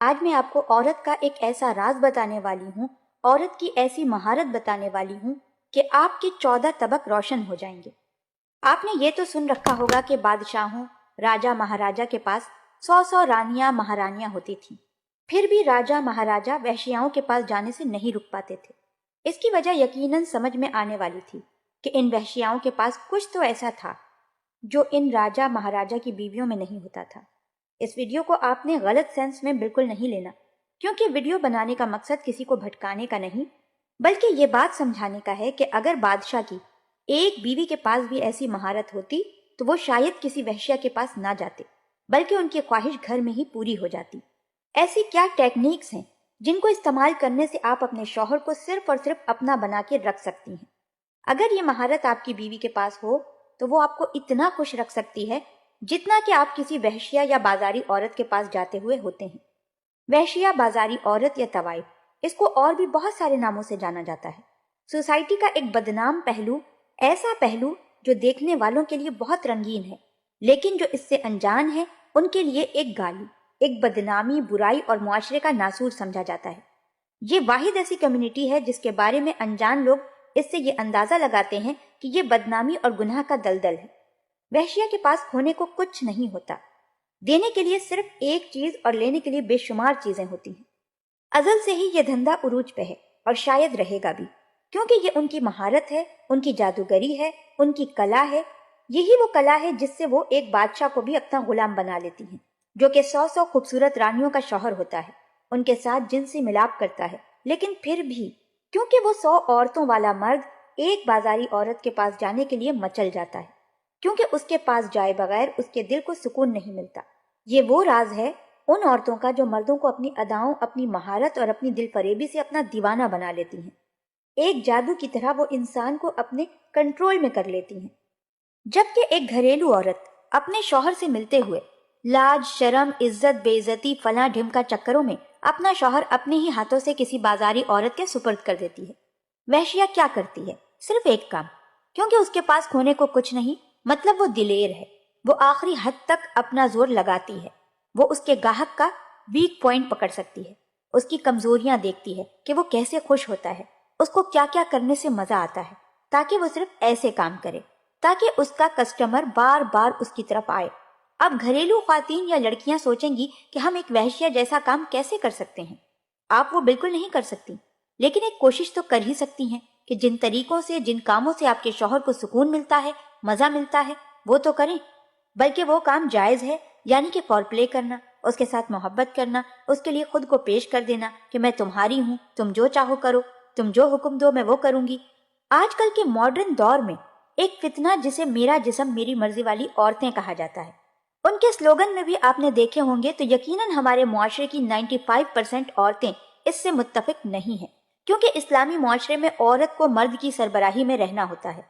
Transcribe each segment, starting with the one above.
آج میں آپ کو عورت کا ایک ایسا راز بتانے والی ہوں، عورت کی ایسی مہارت بتانے والی ہوں کہ آپ کے 14 طبق روشن ہو جائیں گے۔ آپ نے یہ تو سن رکھا ہوگا کہ بادشاہوں، راجہ مہاراجہ کے پاس 100 رانیاں مہارانیاں ہوتی تھیں، پھر بھی راجہ مہاراجہ وحشیاؤں کے پاس جانے سے نہیں رک پاتے تھے۔ اس کی وجہ یقیناً سمجھ میں آنے والی تھی کہ ان وحشیاؤں کے پاس کچھ تو ایسا تھا جو ان راجہ مہاراجہ کی بیویوں میں نہیں ہوتا تھا۔ اس ویڈیو کو آپ نے غلط سینس میں بالکل نہیں لینا، کیونکہ ویڈیو بنانے کا مقصد کسی کو بھٹکانے کا نہیں، بلکہ یہ بات سمجھانے کا ہے کہ اگر بادشاہ کی ایک بیوی کے پاس بھی ایسی مہارت ہوتی تو وہ شاید کسی وحشیہ کے پاس نہ جاتے، بلکہ ان کی خواہش گھر میں ہی پوری ہو جاتی۔ ایسی کیا ٹیکنیکس ہیں جن کو استعمال کرنے سے آپ اپنے شوہر کو صرف اور صرف اپنا بنا کے رکھ سکتی ہیں؟ اگر یہ مہارت آپ کی بیوی کے پاس ہو تو وہ آپ کو اتنا خوش رکھ سکتی ہے جتنا کہ آپ کسی وحشیہ یا بازاری عورت کے پاس جاتے ہوئے ہوتے ہیں۔ وحشیہ، بازاری عورت یا طوائف، اس کو اور بھی بہت سارے ناموں سے جانا جاتا ہے۔ سوسائٹی کا ایک بدنام پہلو، ایسا پہلو جو دیکھنے والوں کے لیے بہت رنگین ہے، لیکن جو اس سے انجان ہے ان کے لیے ایک گالی، ایک بدنامی، برائی اور معاشرے کا ناسور سمجھا جاتا ہے۔ یہ واحد ایسی کمیونٹی ہے جس کے بارے میں انجان لوگ اس سے یہ اندازہ لگاتے ہیں کہ یہ بدنامی اور گناہ کا دلدل ہے۔ وحشیہ کے پاس کھونے کو کچھ نہیں ہوتا، دینے کے لیے صرف ایک چیز اور لینے کے لیے بے شمار چیزیں ہوتی ہیں۔ ازل سے ہی یہ دھندا عروج پہ ہے اور شاید رہے گا بھی، کیونکہ یہ ان کی مہارت ہے، ان کی جادوگری ہے، ان کی کلا ہے۔ یہی وہ کلا ہے جس سے وہ ایک بادشاہ کو بھی اپنا غلام بنا لیتی ہیں، جو کہ 100 خوبصورت رانیوں کا شوہر ہوتا ہے، ان کے ساتھ جنسی ملاپ کرتا ہے، لیکن پھر بھی کیونکہ وہ 100 عورتوں والا مرد ایک بازاری عورت کے پاس جانے کے لیے مچل جاتا ہے، کیونکہ اس کے پاس جائے بغیر اس کے دل کو سکون نہیں ملتا۔ یہ وہ راز ہے ان عورتوں کا جو مردوں کو اپنی اداؤں، اپنی مہارت اور اپنی دل فریبی سے اپنا دیوانہ بنا لیتی ہیں۔ ایک جادو کی طرح وہ انسان کو اپنے کنٹرول میں کر لیتی ہیں، جبکہ ایک گھریلو عورت اپنے شوہر سے ملتے ہوئے لاج، شرم، عزت، بے عزتی، فلاں ڈھمکا چکروں میں اپنا شوہر اپنے ہی ہاتھوں سے کسی بازاری عورت کے سپرد کر دیتی ہے۔ وحشیہ کیا کرتی ہے؟ صرف ایک کام، کیونکہ اس کے پاس کھونے کو کچھ نہیں، مطلب وہ دلیر ہے، وہ آخری حد تک اپنا زور لگاتی ہے، وہ اس کے گاہک کا ویک پوائنٹ پکڑ سکتی ہے، اس کی کمزوریاں دیکھتی ہے کہ وہ کیسے خوش ہوتا ہے، اس کو کیا کیا کرنے سے مزہ آتا ہے، تاکہ وہ صرف ایسے کام کرے تاکہ اس کا کسٹمر بار بار اس کی طرف آئے۔ اب گھریلو خواتین یا لڑکیاں سوچیں گی کہ ہم ایک وحشیہ جیسا کام کیسے کر سکتے ہیں؟ آپ وہ بالکل نہیں کر سکتی، لیکن ایک کوشش تو کر ہی سکتی ہیں کہ جن طریقوں سے، جن کاموں سے آپ کے شوہر کو سکون ملتا ہے، مزہ ملتا ہے، وہ تو کریں۔ بلکہ وہ کام جائز ہے، یعنی کہ فور پلے کرنا، اس کے ساتھ محبت کرنا، اس کے لیے خود کو پیش کر دینا کہ میں تمہاری ہوں، تم جو چاہو کرو، تم جو حکم دو میں وہ کروں گی۔ آج کل کے ماڈرن دور میں ایک فتنہ جسے میرا جسم میری مرضی والی عورتیں کہا جاتا ہے، ان کے سلوگن میں بھی آپ نے دیکھے ہوں گے تو یقیناً ہمارے معاشرے کی 95% عورتیں اس سے متفق نہیں ہیں، کیونکہ اسلامی معاشرے میں عورت کو مرد کی سربراہی میں رہنا ہوتا ہے۔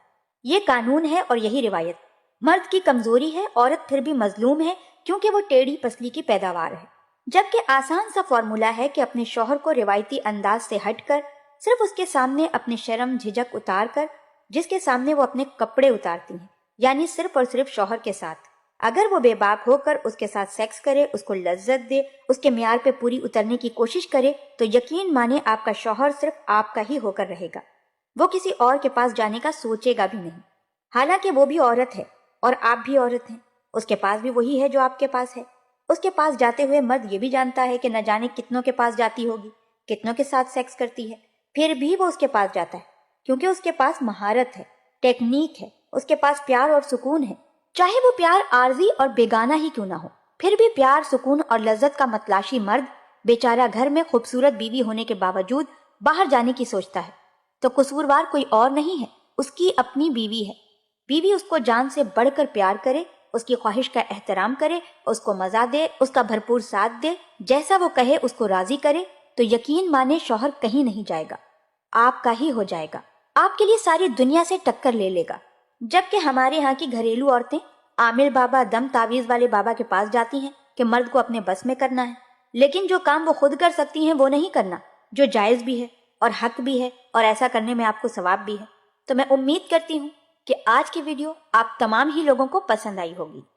یہ قانون ہے اور یہی روایت۔ مرد کی کمزوری ہے، عورت پھر بھی مظلوم ہے، کیونکہ وہ ٹیڑھی پسلی کی پیداوار ہے۔ جبکہ آسان سا فارمولا ہے کہ اپنے شوہر کو روایتی انداز سے ہٹ کر صرف اس کے سامنے اپنے شرم جھجک اتار کر، جس کے سامنے وہ اپنے کپڑے اتارتی ہیں، یعنی صرف اور صرف شوہر کے ساتھ، اگر وہ بے باک ہو کر اس کے ساتھ سیکس کرے، اس کو لذت دے، اس کے معیار پہ پوری اترنے کی کوشش کرے، تو یقین مانے آپ کا شوہر صرف آپ کا ہی ہو کر رہے گا، وہ کسی اور کے پاس جانے کا سوچے گا بھی نہیں۔ حالانکہ وہ بھی عورت ہے اور آپ بھی عورت ہیں، اس کے پاس بھی وہی ہے جو آپ کے پاس ہے۔ اس کے پاس جاتے ہوئے مرد یہ بھی جانتا ہے کہ نہ جانے کتنوں کے پاس جاتی ہوگی، کتنوں کے ساتھ سیکس کرتی ہے، پھر بھی وہ اس کے پاس جاتا ہے، کیونکہ اس کے پاس مہارت ہے، ٹیکنیک ہے، اس کے پاس پیار اور سکون ہے، چاہے وہ پیار عارضی اور بیگانہ ہی کیوں نہ ہو، پھر بھی پیار، سکون اور لذت کا متلاشی مرد بیچارہ گھر میں خوبصورت بیوی ہونے کے باوجود باہر جانے کی سوچتا ہے، تو قصوروار کوئی اور نہیں ہے، اس کی اپنی بیوی ہے۔ بیوی اس کو جان سے بڑھ کر پیار کرے، اس کی خواہش کا احترام کرے، اس کو مزہ دے، اس کا بھرپور ساتھ دے، جیسا وہ کہے اس کو راضی کرے، تو یقین مانے شوہر کہیں نہیں جائے گا، آپ کا ہی ہو جائے گا، آپ کے لیے ساری دنیا سے ٹکر لے لے گا۔ جبکہ ہمارے ہاں کی گھریلو عورتیں عامل بابا، دم تعویذ والے بابا کے پاس جاتی ہیں کہ مرد کو اپنے بس میں کرنا ہے، لیکن جو کام وہ خود کر سکتی ہیں وہ نہیں کرنا، جو جائز بھی ہے اور حق بھی ہے اور ایسا کرنے میں آپ کو ثواب بھی ہے۔ تو میں امید کرتی ہوں کہ آج کی ویڈیو آپ تمام ہی لوگوں کو پسند آئی ہوگی۔